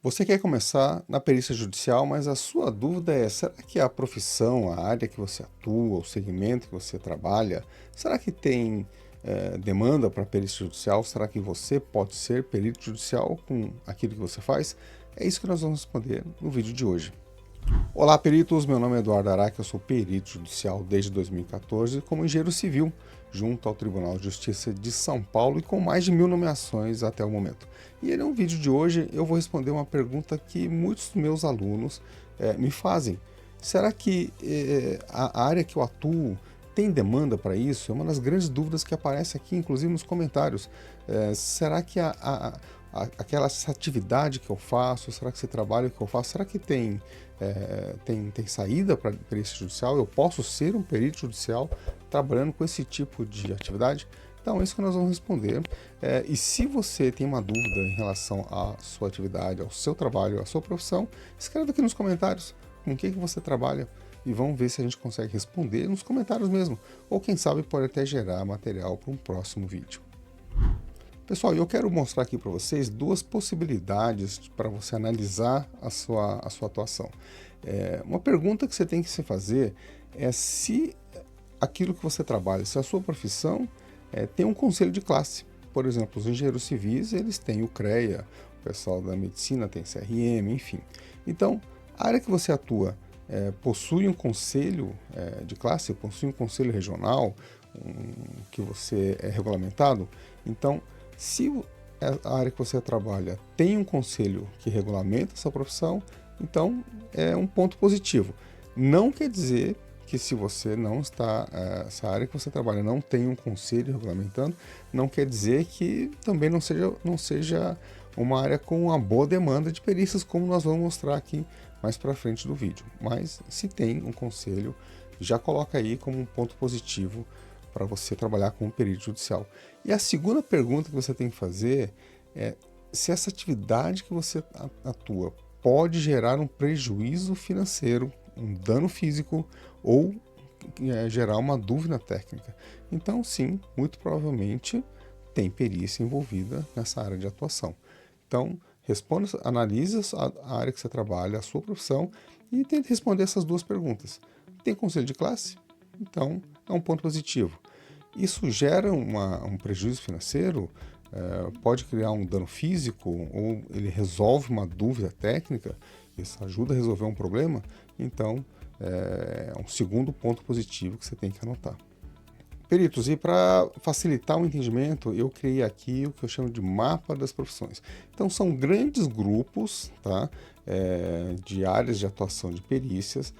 Você quer começar na perícia judicial, mas a sua dúvida é: será que a profissão, a área que você atua, o segmento que você trabalha, será que tem demanda para perícia judicial? Será que você pode ser perito judicial com aquilo que você faz? É isso que nós vamos responder no vídeo de hoje. Olá, peritos. Meu nome é Eduardo Araque, eu sou perito judicial desde 2014 como engenheiro civil, junto ao Tribunal de Justiça de São Paulo e com mais de 1000 nomeações até o momento. E no vídeo de hoje eu vou responder uma pergunta que muitos dos meus alunos me fazem. Será que a área que eu atuo tem demanda para isso? É uma das grandes dúvidas que aparece aqui, inclusive nos comentários. Será que aquela essa atividade que eu faço, será que esse trabalho que eu faço, será que tem saída para perícia judicial? Eu posso ser um perito judicial trabalhando com esse tipo de atividade? Então é isso que nós vamos responder. E se você tem uma dúvida em relação à sua atividade, ao seu trabalho, à sua profissão, escreva aqui nos comentários com o que você trabalha e vamos ver se a gente consegue responder nos comentários mesmo. Ou quem sabe pode até gerar material para um próximo vídeo. Pessoal, eu quero mostrar aqui para vocês duas possibilidades para você analisar a sua atuação. Uma pergunta que você tem que se fazer é se aquilo que você trabalha, se a sua profissão tem um conselho de classe. Por exemplo, os engenheiros civis, eles têm o CREA, o pessoal da medicina tem CRM, enfim. Então, a área que você atua possui um conselho de classe, possui um conselho regional, que você é regulamentado. Então, se a área que você trabalha tem um conselho que regulamenta essa profissão, então é um ponto positivo. Não quer dizer que se você não está, essa área que você trabalha não tem um conselho regulamentando, não quer dizer que também não seja uma área com uma boa demanda de perícias, como nós vamos mostrar aqui mais para frente do vídeo. Mas se tem um conselho, já coloca aí como um ponto positivo para você trabalhar como perito judicial. E a segunda pergunta que você tem que fazer é se essa atividade que você atua pode gerar um prejuízo financeiro, um dano físico ou gerar uma dúvida técnica. Então, sim, muito provavelmente tem perícia envolvida nessa área de atuação. Então, responda, analise a área que você trabalha, a sua profissão e tente responder essas duas perguntas. Tem conselho de classe? Então, é um ponto positivo. Isso gera um prejuízo financeiro, pode criar um dano físico, ou ele resolve uma dúvida técnica, isso ajuda a resolver um problema, então é um segundo ponto positivo que você tem que anotar. Peritos, e para facilitar o entendimento, eu criei aqui o que eu chamo de mapa das profissões. Então são grandes grupos, tá, de áreas de atuação de perícias,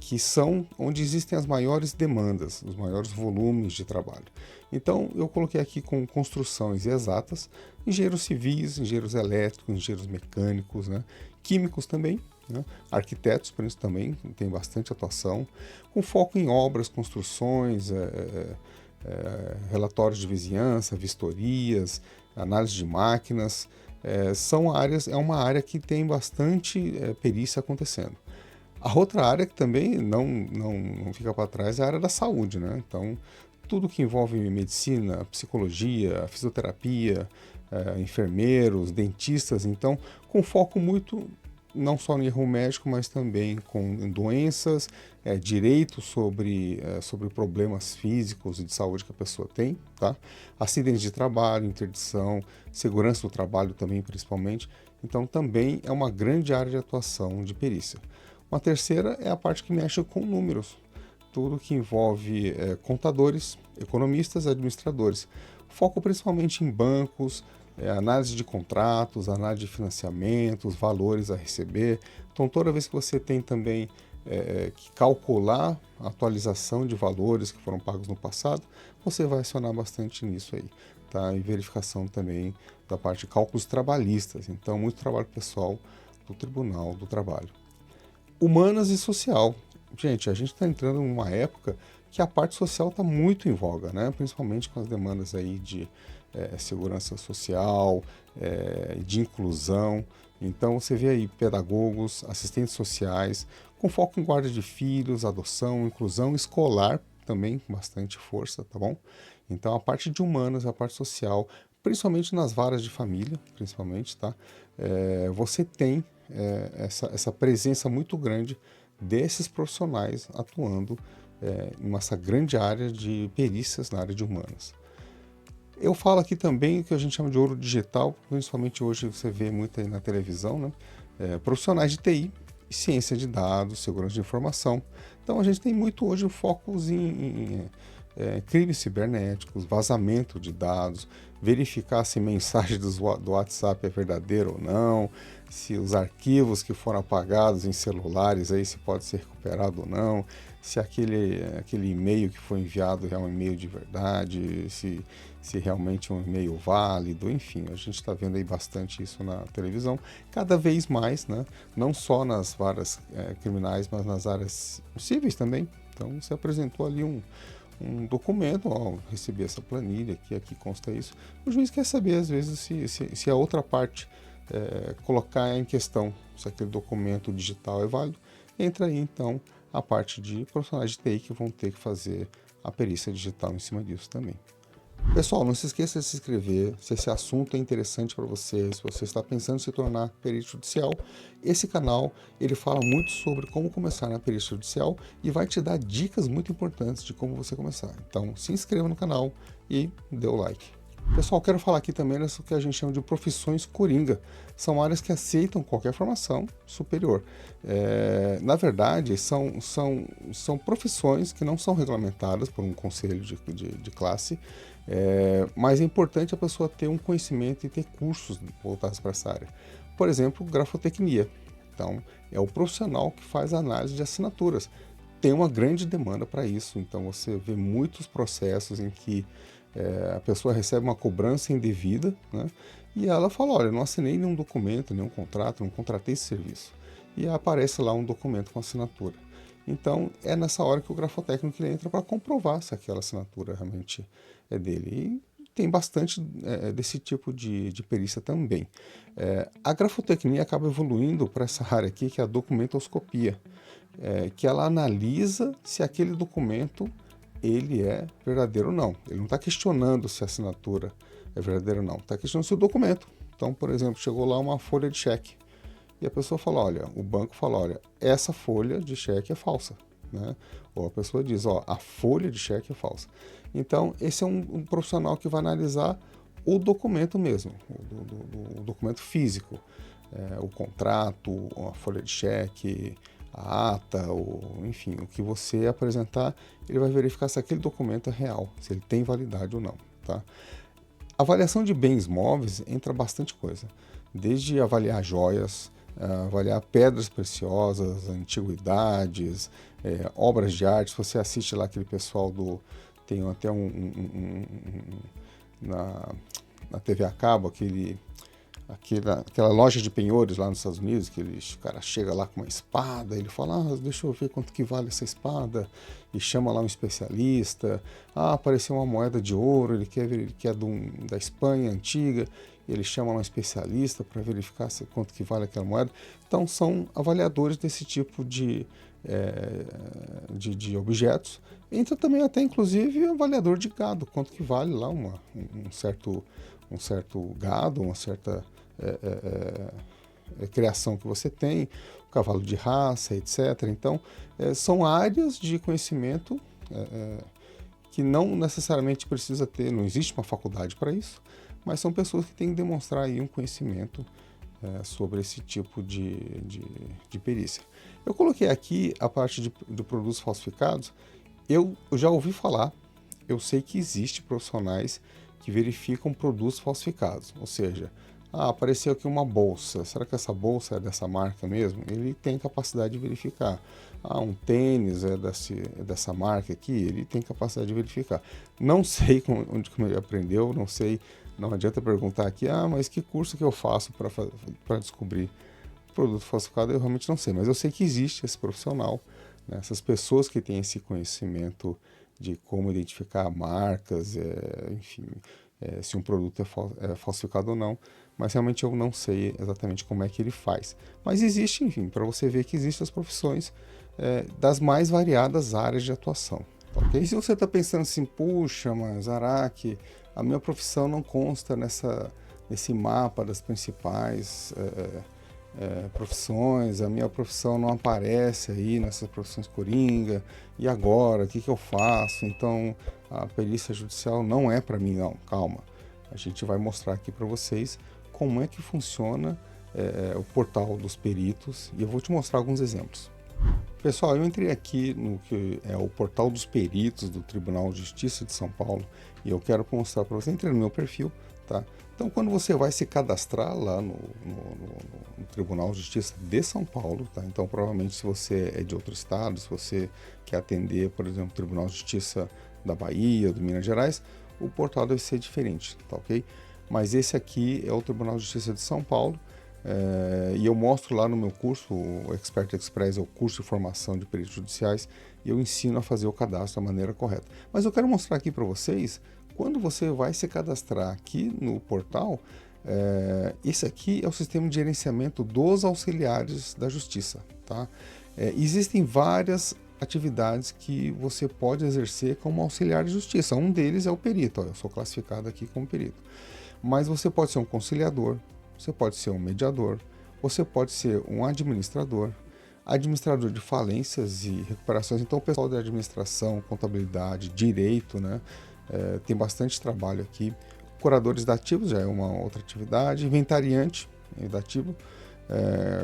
que são onde existem as maiores demandas, os maiores volumes de trabalho. Então eu coloquei aqui com construções exatas, engenheiros civis, engenheiros elétricos, engenheiros mecânicos, né, químicos também, né, arquitetos, por isso também tem bastante atuação, com foco em obras, construções, relatórios de vizinhança, vistorias, análise de máquinas, é uma área que tem bastante perícia acontecendo. A outra área que também não fica para trás é a área da saúde, né? Então, tudo que envolve medicina, psicologia, fisioterapia, enfermeiros, dentistas, então, com foco muito não só no erro médico, mas também com doenças, direitos sobre problemas físicos e de saúde que a pessoa tem, tá? Acidentes de trabalho, interdição, segurança do trabalho também, principalmente. Então, também é uma grande área de atuação de perícia. Uma terceira é a parte que mexe com números, tudo que envolve contadores, economistas, administradores. Foco principalmente em bancos, análise de contratos, análise de financiamentos, valores a receber. Então, toda vez que você tem também que calcular a atualização de valores que foram pagos no passado, você vai acionar bastante nisso aí, tá? E verificação também da parte de cálculos trabalhistas. Então, muito trabalho pessoal do Tribunal do Trabalho. Humanas e social. Gente, a gente está entrando numa época que a parte social está muito em voga, né? Principalmente com as demandas aí de segurança social, de inclusão. Então você vê aí pedagogos, assistentes sociais, com foco em guarda de filhos, adoção, inclusão escolar também com bastante força, tá bom? Então a parte de humanas, a parte social principalmente nas varas de família, principalmente, tá? Você tem essa presença muito grande desses profissionais atuando nessa grande área de perícias na área de humanas. Eu falo aqui também o que a gente chama de ouro digital, principalmente hoje você vê muito aí na televisão, né? Profissionais de TI, ciência de dados, segurança de informação. Então a gente tem muito hoje focos em crimes cibernéticos, vazamento de dados, verificar se mensagem do WhatsApp é verdadeira ou não, se os arquivos que foram apagados em celulares aí se pode ser recuperado ou não, se aquele e-mail que foi enviado é um e-mail de verdade, se realmente é um e-mail válido, enfim, a gente está vendo aí bastante isso na televisão, cada vez mais, né? Não só nas varas criminais, mas nas áreas cíveis também. Então você apresentou ali um documento, ó, recebi essa planilha, aqui consta isso. O juiz quer saber, às vezes, se a outra parte colocar em questão se aquele documento digital é válido. Entra aí, então, a parte de profissionais de TI que vão ter que fazer a perícia digital em cima disso também. Pessoal, não se esqueça de se inscrever, se esse assunto é interessante para você, se você está pensando em se tornar perito judicial. Esse canal, ele fala muito sobre como começar na perícia judicial e vai te dar dicas muito importantes de como você começar. Então, se inscreva no canal e dê o like. Pessoal, quero falar aqui também nessa que a gente chama de profissões coringa. São áreas que aceitam qualquer formação superior. Na verdade, são profissões que não são regulamentadas por um conselho de classe, mas é importante a pessoa ter um conhecimento e ter cursos voltados para essa área. Por exemplo, grafotecnia. Então, é o profissional que faz a análise de assinaturas. Tem uma grande demanda para isso, então você vê muitos processos em que a pessoa recebe uma cobrança indevida, né? E ela fala, olha, eu não assinei nenhum documento, nenhum contrato, não contratei esse serviço. E aparece lá um documento com assinatura. Então, é nessa hora que o grafotécnico ele entra para comprovar se aquela assinatura realmente é dele. E tem bastante desse tipo de perícia também. A grafotecnia acaba evoluindo para essa área aqui, que é a documentoscopia, que ela analisa se aquele documento ele é verdadeiro ou não. Ele não está questionando se a assinatura é verdadeira ou não, está questionando se o documento. Então, por exemplo, chegou lá uma folha de cheque e a pessoa fala, olha, o banco fala, olha, essa folha de cheque é falsa, né? Ou a pessoa diz, ó, a folha de cheque é falsa. Então, esse é um profissional que vai analisar o documento mesmo, o documento físico, o contrato, a folha de cheque, a ata, enfim, o que você apresentar, ele vai verificar se aquele documento é real, se ele tem validade ou não, tá? Avaliação de bens móveis entra bastante coisa, desde avaliar joias, avaliar pedras preciosas, antiguidades, obras de arte. Se você assiste lá aquele pessoal tem até na TV a cabo, aquela loja de penhores lá nos Estados Unidos, que o cara chega lá com uma espada, ele fala, deixa eu ver quanto que vale essa espada, e chama lá um especialista, apareceu uma moeda de ouro, ele quer da Espanha antiga, ele chama lá um especialista para verificar quanto que vale aquela moeda. Então são avaliadores desse tipo de objetos. Entra também até inclusive avaliador de gado, quanto que vale lá um certo gado, uma certa criação que você tem, o cavalo de raça, etc. Então, são áreas de conhecimento que não necessariamente precisa ter, não existe uma faculdade para isso, mas são pessoas que têm que demonstrar aí um conhecimento sobre esse tipo de perícia. Eu coloquei aqui a parte de produtos falsificados. Eu já ouvi falar, eu sei que existe profissionais que verificam produtos falsificados, ou seja, apareceu aqui uma bolsa, será que essa bolsa é dessa marca mesmo? Ele tem capacidade de verificar. Um tênis é dessa marca aqui, ele tem capacidade de verificar. Não sei onde ele aprendeu, não sei, não adianta perguntar aqui, mas que curso que eu faço para descobrir produto falsificado? Eu realmente não sei, mas eu sei que existe esse profissional, né? Essas pessoas que têm esse conhecimento de como identificar marcas, enfim, se um produto é falsificado ou não, mas realmente eu não sei exatamente como é que ele faz. Mas existe, enfim, para você ver que existem as profissões das mais variadas áreas de atuação. Ok? E se você está pensando assim, puxa, mas Araque, a minha profissão não consta nesse mapa das principais profissões, a minha profissão não aparece aí nessas profissões coringa, e agora, o que eu faço? Então, a perícia judicial não é para mim, não, calma. A gente vai mostrar aqui para vocês como é que funciona o portal dos peritos, e eu vou te mostrar alguns exemplos. Pessoal, eu entrei aqui no que é o portal dos peritos do Tribunal de Justiça de São Paulo, e eu quero mostrar para você. Entrei no meu perfil, tá? Então, quando você vai se cadastrar lá no Tribunal de Justiça de São Paulo, tá? Então, provavelmente, se você é de outro estado, se você quer atender, por exemplo, o Tribunal de Justiça da Bahia, do Minas Gerais, o portal deve ser diferente, tá ok? Mas esse aqui é o Tribunal de Justiça de São Paulo, e eu mostro lá no meu curso, o Expert Express é o curso de formação de peritos judiciais, e eu ensino a fazer o cadastro da maneira correta. Mas eu quero mostrar aqui para vocês, quando você vai se cadastrar aqui no portal, esse aqui é o sistema de gerenciamento dos auxiliares da justiça, tá? Existem várias atividades que você pode exercer como auxiliar de justiça. Um deles é o perito, ó, eu sou classificado aqui como perito. Mas você pode ser um conciliador, você pode ser um mediador, você pode ser um administrador de falências e recuperações. Então, o pessoal da administração, contabilidade, direito, né, tem bastante trabalho aqui. Curadores dativos já é uma outra atividade. Inventariante dativo,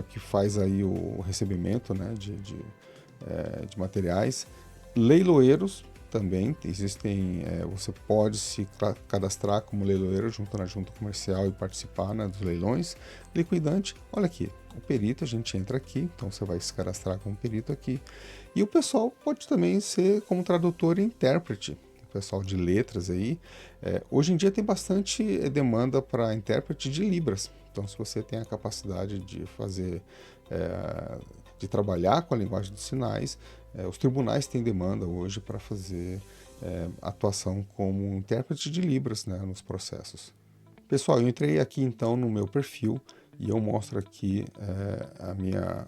que faz aí o recebimento, né, de materiais. Leiloeiros também existem, você pode se cadastrar como leiloeiro junto na junta comercial e participar, né, dos leilões. Liquidante, olha aqui, o perito, a gente entra aqui, então você vai se cadastrar como perito aqui. E o pessoal pode também ser como tradutor e intérprete, o pessoal de letras aí. Hoje em dia tem bastante demanda para intérprete de Libras, então se você tem a capacidade de fazer, de trabalhar com a linguagem dos sinais, os tribunais têm demanda hoje para fazer atuação como intérprete de Libras, né, nos processos. Pessoal, eu entrei aqui então no meu perfil e eu mostro aqui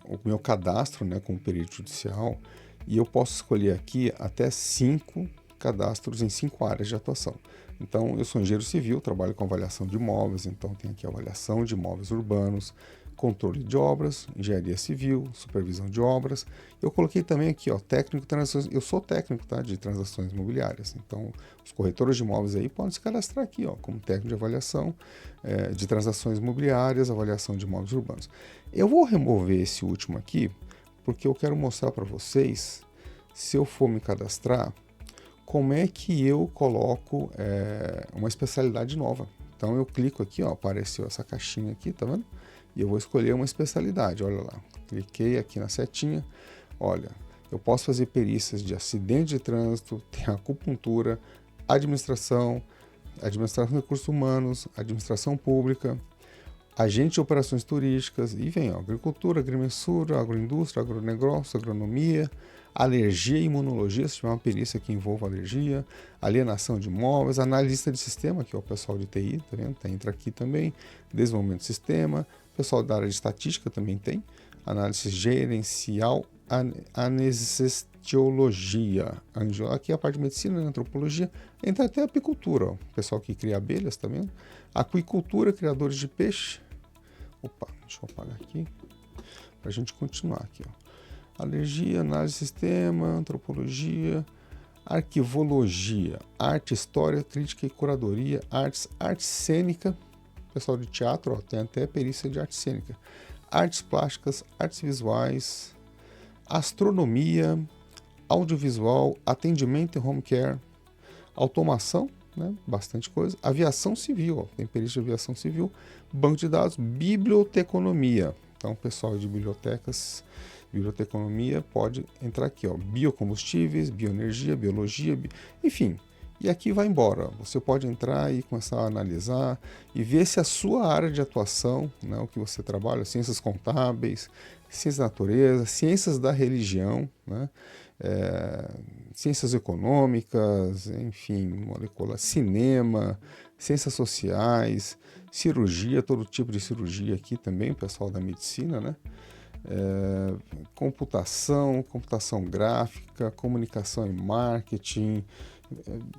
o meu cadastro, né, como perito judicial, e eu posso escolher aqui até 5 cadastros em 5 áreas de atuação. Então, eu sou engenheiro civil, trabalho com avaliação de imóveis, então tem aqui avaliação de imóveis urbanos, controle de obras, engenharia civil, supervisão de obras. Eu coloquei também aqui, ó, técnico de transações. Eu sou técnico, tá, de transações imobiliárias. Então, os corretores de imóveis aí podem se cadastrar aqui, ó, como técnico de avaliação de transações imobiliárias, avaliação de imóveis urbanos. Eu vou remover esse último aqui, porque eu quero mostrar para vocês, se eu for me cadastrar, como é que eu coloco uma especialidade nova. Então, eu clico aqui, ó, apareceu essa caixinha aqui, tá vendo? E eu vou escolher uma especialidade, olha lá. Cliquei aqui na setinha, olha, eu posso fazer perícias de acidente de trânsito, tem acupuntura, administração de recursos humanos, administração pública, agente de operações turísticas, e vem, ó, agricultura, agrimensura, agroindústria, agronegócio, agronomia, alergia e imunologia, se tiver uma perícia que envolva alergia, alienação de imóveis, analista de sistema, que é o pessoal de TI, tá vendo? Entra aqui também, desenvolvimento de sistema, pessoal da área de estatística também tem, análise gerencial, anestesiologia, aqui a parte de medicina, antropologia, entra até apicultura, ó, pessoal que cria abelhas, tá vendo? Aquicultura, criadores de peixe, opa, deixa eu apagar aqui, pra gente continuar aqui, ó. Alergia, análise de sistema, antropologia, arquivologia, arte, história, crítica e curadoria, arte cênica, pessoal de teatro, ó, tem até perícia de arte cênica, artes plásticas, artes visuais, astronomia, audiovisual, atendimento e home care, automação, né, bastante coisa, aviação civil, ó, tem perícia de aviação civil, banco de dados, biblioteconomia, então pessoal de bibliotecas, biblioteconomia pode entrar aqui, ó, biocombustíveis, bioenergia, biologia, enfim, e aqui vai embora. Você pode entrar e começar a analisar e ver se a sua área de atuação, né, o que você trabalha, ciências contábeis, ciências da natureza, ciências da religião, né, ciências econômicas, enfim, molecular, cinema, ciências sociais, cirurgia, todo tipo de cirurgia aqui também, pessoal da medicina, né? Computação gráfica, comunicação e marketing,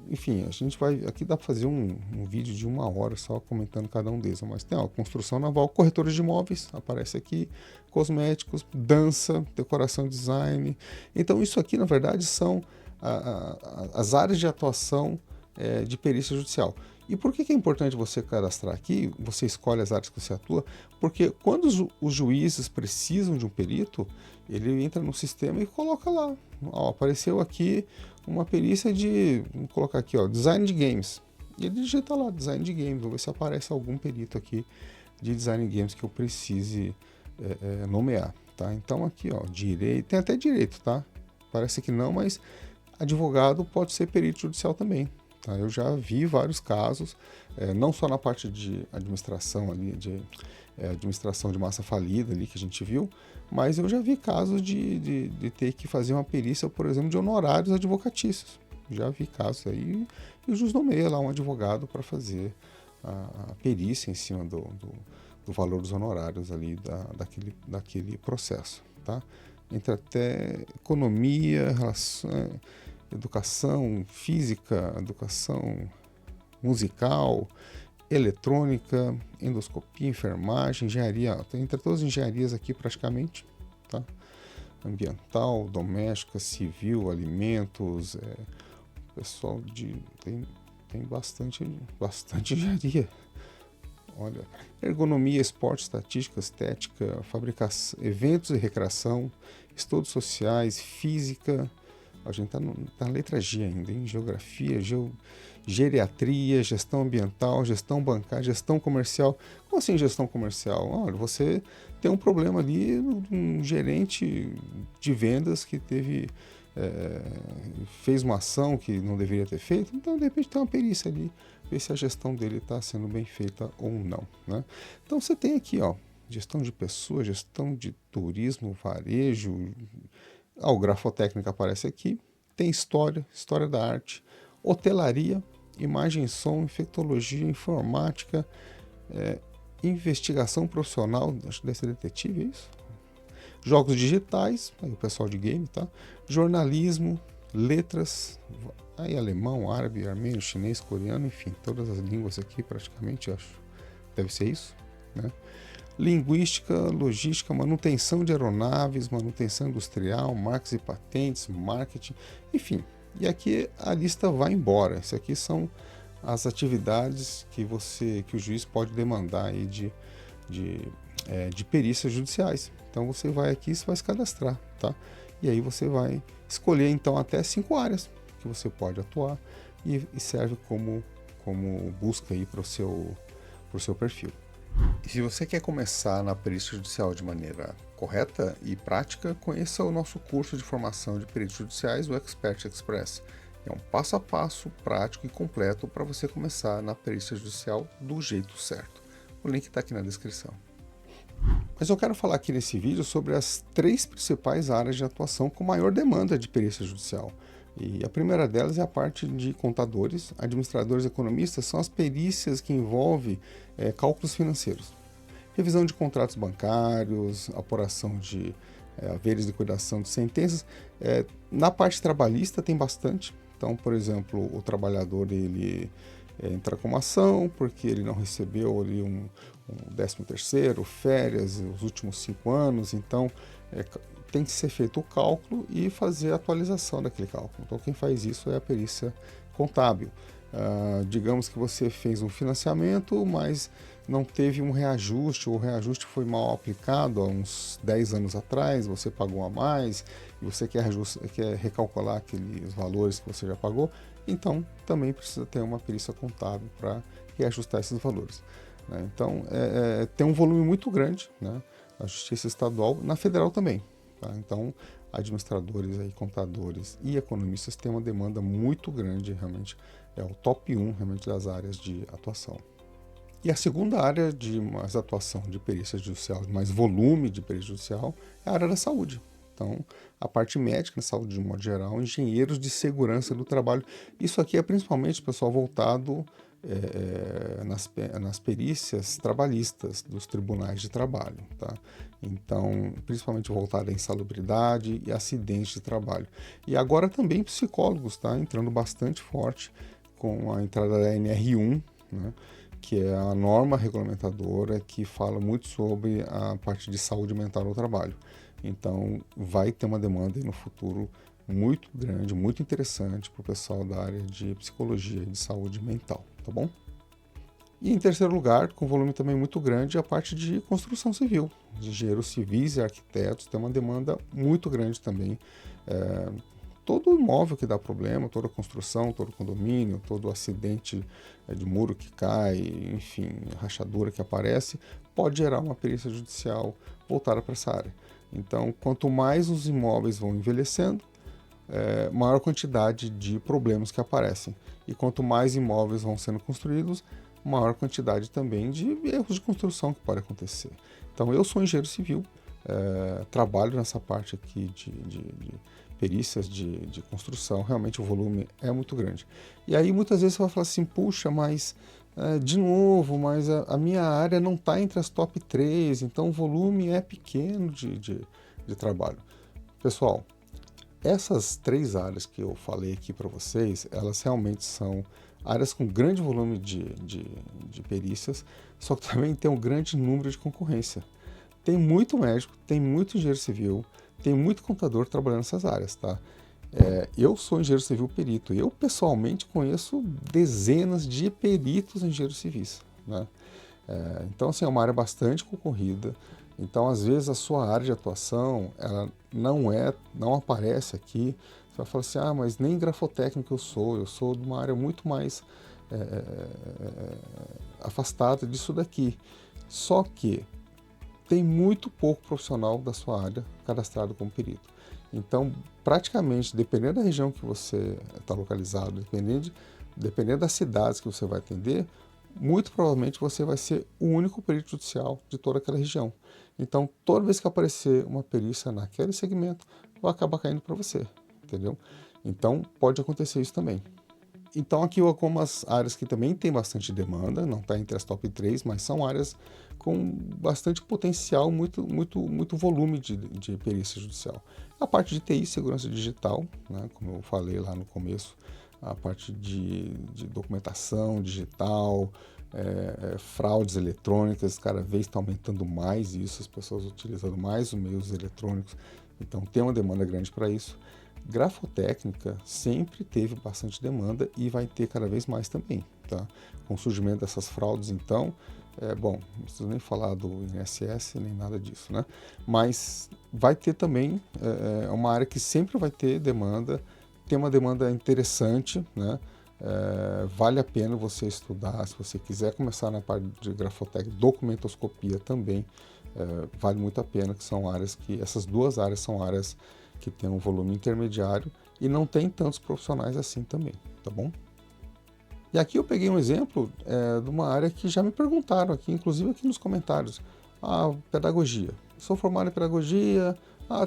Enfim, a gente vai, aqui dá para fazer um vídeo de 1 hora só comentando cada um deles, mas tem, ó, construção naval, corretores de imóveis, aparece aqui, cosméticos, dança, decoração, design. Então isso aqui, na verdade, são as áreas de atuação de perícia judicial. E por que é importante você cadastrar aqui? Você escolhe as áreas que você atua, porque quando os juízes precisam de um perito, ele entra no sistema e coloca lá. Ó, apareceu aqui uma perícia de, vamos colocar aqui, ó, design de games. E ele digita lá, design de games, vou ver se aparece algum perito aqui de design de games que eu precise nomear, tá? Então aqui, ó, direito, tem até direito, tá? Parece que não, mas advogado pode ser perito judicial também. Tá? Eu já vi vários casos, não só na parte de administração ali, administração de massa falida ali que a gente viu, mas eu já vi casos de ter que fazer uma perícia, por exemplo, de honorários advocatícios. Já vi casos aí e o juiz nomeia lá um advogado para fazer a perícia em cima do valor dos honorários ali daquele processo. Tá? Entra até economia, relação, educação física, educação musical, eletrônica, endoscopia, enfermagem, engenharia, entre todas as engenharias aqui praticamente, tá? Ambiental, doméstica, civil, alimentos, pessoal tem bastante engenharia. Olha, ergonomia, esporte, estatística, estética, fabricação, eventos e recreação, estudos sociais, física. A gente está na letra G ainda, em geografia, geriatria, gestão ambiental, gestão bancária, gestão comercial. Como assim gestão comercial? Olha, você tem um problema ali, um gerente de vendas que fez uma ação que não deveria ter feito, então de repente tem uma perícia ali, ver se a gestão dele está sendo bem feita ou não. Né? Então você tem aqui, ó, gestão de pessoas, gestão de turismo, varejo. O grafotécnica aparece aqui, tem história da arte, hotelaria, imagem e som, infectologia, informática, investigação profissional, acho que deve ser detetive, é isso? Jogos digitais, aí o pessoal de game, tá? Jornalismo, letras, aí alemão, árabe, armênio, chinês, coreano, enfim, todas as línguas aqui praticamente, acho, deve ser isso, né? Linguística, logística, manutenção de aeronaves, manutenção industrial, marcas e patentes, marketing, enfim. E aqui a lista vai embora. Isso aqui são as atividades que o juiz pode demandar aí de perícias judiciais. Então você vai aqui e vai se cadastrar, tá? E aí você vai escolher então até 5 áreas que você pode atuar e serve como busca aí para o seu perfil. E se você quer começar na perícia judicial de maneira correta e prática, conheça o nosso curso de formação de peritos judiciais, o Expert Express. É um passo a passo prático e completo para você começar na perícia judicial do jeito certo. O link está aqui na descrição. Mas eu quero falar aqui nesse vídeo sobre as 3 principais áreas de atuação com maior demanda de perícia judicial. E a primeira delas é a parte de contadores, administradores e economistas, são as perícias que envolvem cálculos financeiros. Revisão de contratos bancários, apuração de haveres de liquidação de sentenças. Na parte trabalhista tem bastante. Então, por exemplo, o trabalhador ele entra com uma ação porque ele não recebeu ali um 13º, férias, os últimos 5 anos, então tem que ser feito o cálculo e fazer a atualização daquele cálculo. Então quem faz isso é a perícia contábil. Digamos que você fez um financiamento, mas não teve um reajuste, ou o reajuste foi mal aplicado há uns 10 anos atrás, você pagou a mais, e você quer recalcular aqueles valores que você já pagou, então também precisa ter uma perícia contábil para reajustar esses valores. Né? Então tem um volume muito grande, né? Na Justiça Estadual, na Federal também. Tá? Então, administradores, aí, contadores e economistas têm uma demanda muito grande, realmente é o top 1 realmente das áreas de atuação. E a segunda área de mais atuação de perícia judicial, de mais volume de perícia judicial, é a área da saúde. Então, a parte médica, saúde de um modo geral, engenheiros de segurança do trabalho. Isso aqui é principalmente, pessoal, voltado nas perícias trabalhistas dos tribunais de trabalho, tá? Então, principalmente voltada à insalubridade e acidentes de trabalho. E agora também psicólogos, tá? Entrando bastante forte com a entrada da NR1, né? Que é a norma regulamentadora que fala muito sobre a parte de saúde mental no trabalho. Então, vai ter uma demanda aí no futuro muito grande, muito interessante para o pessoal da área de psicologia e de saúde mental, tá bom? E em terceiro lugar, com volume também muito grande, a parte de construção civil. De engenheiros civis e arquitetos tem uma demanda muito grande também. Todo imóvel que dá problema, toda construção, todo condomínio, todo acidente de muro que cai, enfim, rachadura que aparece, pode gerar uma perícia judicial voltada para essa área. Então, quanto mais os imóveis vão envelhecendo, maior quantidade de problemas que aparecem. E quanto mais imóveis vão sendo construídos, maior quantidade também de erros de construção que pode acontecer. Então, eu sou engenheiro civil, trabalho nessa parte aqui de perícias de construção, realmente o volume é muito grande. E aí muitas vezes você vai falar assim, puxa, mas de novo, mas a minha área não está entre as top 3, então o volume é pequeno de trabalho. Pessoal, essas 3 áreas que eu falei aqui para vocês, elas realmente são áreas com grande volume de perícias, só que também tem um grande número de concorrência. Tem muito médico, tem muito engenheiro civil, tem muito contador trabalhando nessas áreas, tá? Eu sou engenheiro civil perito, e eu pessoalmente conheço dezenas de peritos engenheiros civis, né? Então, assim, é uma área bastante concorrida. Então, às vezes, a sua área de atuação, ela não aparece aqui. Você vai falar assim, mas nem grafotécnico eu sou de uma área muito mais afastada disso daqui. Só que tem muito pouco profissional da sua área cadastrado como perito. Então, praticamente, dependendo da região que você está localizado, dependendo das cidades que você vai atender, muito provavelmente você vai ser o único perito judicial de toda aquela região. Então, toda vez que aparecer uma perícia naquele segmento, vai acabar caindo para você, entendeu? Então, pode acontecer isso também. Então, aqui algumas áreas que também tem bastante demanda, não está entre as top 3, mas são áreas com bastante potencial, muito volume de perícia judicial. A parte de TI, segurança digital, né, como eu falei lá no começo, a parte de documentação digital, fraudes eletrônicas, cada vez está aumentando mais isso, as pessoas utilizando mais os meios eletrônicos, então tem uma demanda grande para isso. Grafotécnica sempre teve bastante demanda e vai ter cada vez mais também, tá? Com o surgimento dessas fraudes, então, bom, não preciso nem falar do INSS nem nada disso, né? Mas vai ter também, uma área que sempre vai ter demanda, tem uma demanda interessante, né? Vale a pena você estudar, se você quiser começar na parte de grafotécnica, documentoscopia também, vale muito a pena, que são áreas que, essas 2 áreas são áreas que tem um volume intermediário e não tem tantos profissionais assim também, tá bom? E aqui eu peguei um exemplo de uma área que já me perguntaram aqui, inclusive aqui nos comentários. Pedagogia. Sou formado em pedagogia.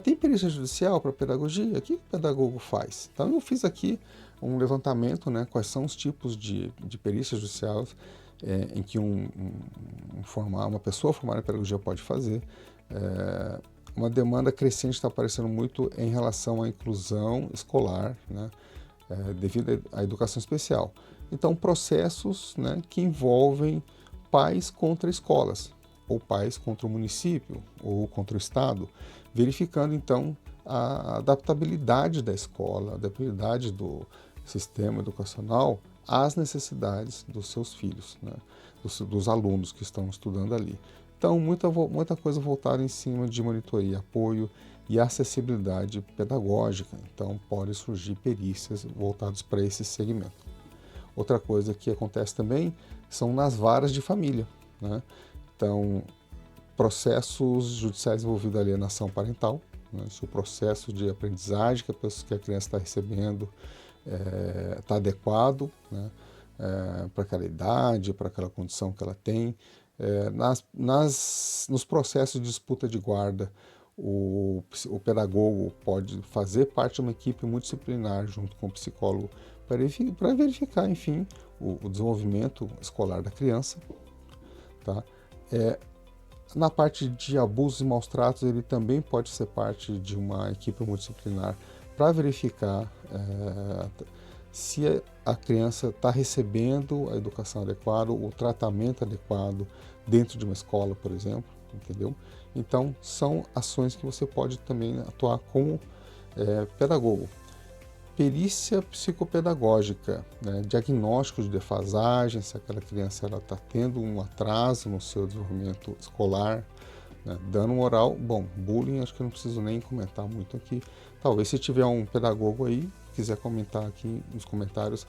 Tem perícia judicial para pedagogia? O que o pedagogo faz? Então eu fiz aqui um levantamento, né, quais são os tipos de perícia judicial em que uma pessoa formada em pedagogia pode fazer. Uma demanda crescente está aparecendo muito em relação à inclusão escolar, né, devido à educação especial. Então, processos, né, que envolvem pais contra escolas, ou pais contra o município, ou contra o Estado, verificando, então, a adaptabilidade da escola, a adaptabilidade do sistema educacional às necessidades dos seus filhos, né, dos alunos que estão estudando ali. Então, muita coisa voltada em cima de monitoria, apoio e acessibilidade pedagógica. Então, pode surgir perícias voltadas para esse segmento. Outra coisa que acontece também são nas varas de família, né? Então, processos judiciais envolvidos em alienação parental, né? Se o processo de aprendizagem que a criança está recebendo está adequado, né? Para aquela idade, para aquela condição que ela tem. Nos processos de disputa de guarda, o pedagogo pode fazer parte de uma equipe multidisciplinar junto com o psicólogo para verificar, enfim, o desenvolvimento escolar da criança, tá? Na parte de abusos e maus tratos, ele também pode ser parte de uma equipe multidisciplinar para verificar se a criança está recebendo a educação adequada, o tratamento adequado dentro de uma escola, por exemplo, entendeu? Então, são ações que você pode também atuar como pedagogo. Perícia psicopedagógica, né? Diagnóstico de defasagem, se aquela criança está tendo um atraso no seu desenvolvimento escolar, né? Dano moral, bom, bullying acho que eu não preciso nem comentar muito aqui. Talvez se tiver um pedagogo aí, quiser comentar aqui nos comentários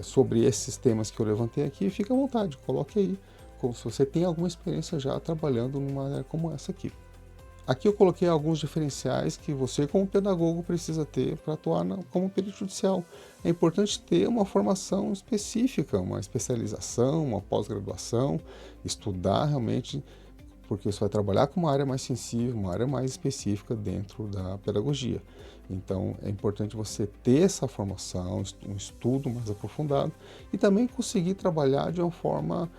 sobre esses temas que eu levantei aqui, fique à vontade, coloque aí, como se você tem alguma experiência já trabalhando numa área como essa aqui. Aqui eu coloquei alguns diferenciais que você, como pedagogo, precisa ter para atuar como perito judicial. É importante ter uma formação específica, uma especialização, uma pós-graduação, estudar realmente, porque você vai trabalhar com uma área mais sensível, uma área mais específica dentro da pedagogia. Então, é importante você ter essa formação, um estudo mais aprofundado e também conseguir trabalhar de uma forma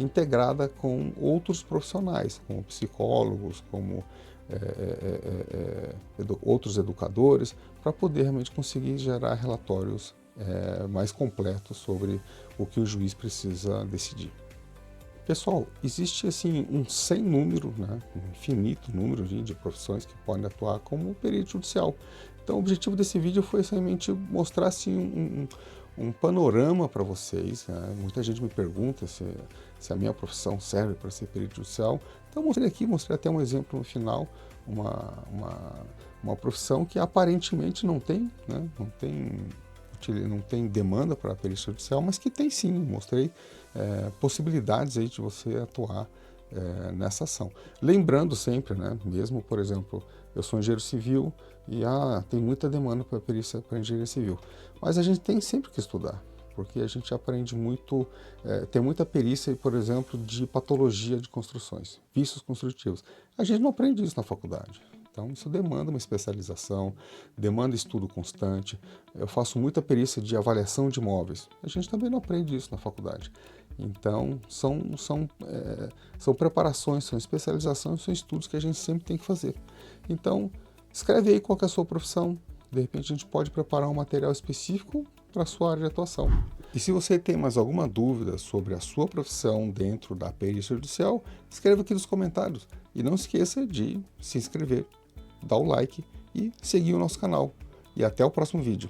integrada com outros profissionais, como psicólogos, como outros educadores, para poder realmente conseguir gerar relatórios mais completos sobre o que o juiz precisa decidir. Pessoal, existe assim um sem número, né, um infinito número de profissões que podem atuar como perito judicial. Então o objetivo desse vídeo foi realmente mostrar assim, um panorama para vocês, né? Muita gente me pergunta se a minha profissão serve para ser perito judicial. Então eu mostrei aqui, mostrei até um exemplo no final, uma profissão que aparentemente não tem, né, não tem demanda para a perícia judicial, mas que tem sim, mostrei possibilidades aí de você atuar nessa ação. Lembrando sempre, né, mesmo, por exemplo, eu sou engenheiro civil e tem muita demanda para perícia para engenharia civil, mas a gente tem sempre que estudar, porque a gente aprende muito, tem muita perícia, por exemplo, de patologia de construções, vícios construtivos. A gente não aprende isso na faculdade. Então, isso demanda uma especialização, demanda estudo constante. Eu faço muita perícia de avaliação de imóveis. A gente também não aprende isso na faculdade. Então, são preparações, são especializações, são estudos que a gente sempre tem que fazer. Então, escreve aí qual que é a sua profissão. De repente, a gente pode preparar um material específico para a sua área de atuação. E se você tem mais alguma dúvida sobre a sua profissão dentro da perícia judicial, escreva aqui nos comentários. E não esqueça de se inscrever, dar o like e seguir o nosso canal. E até o próximo vídeo.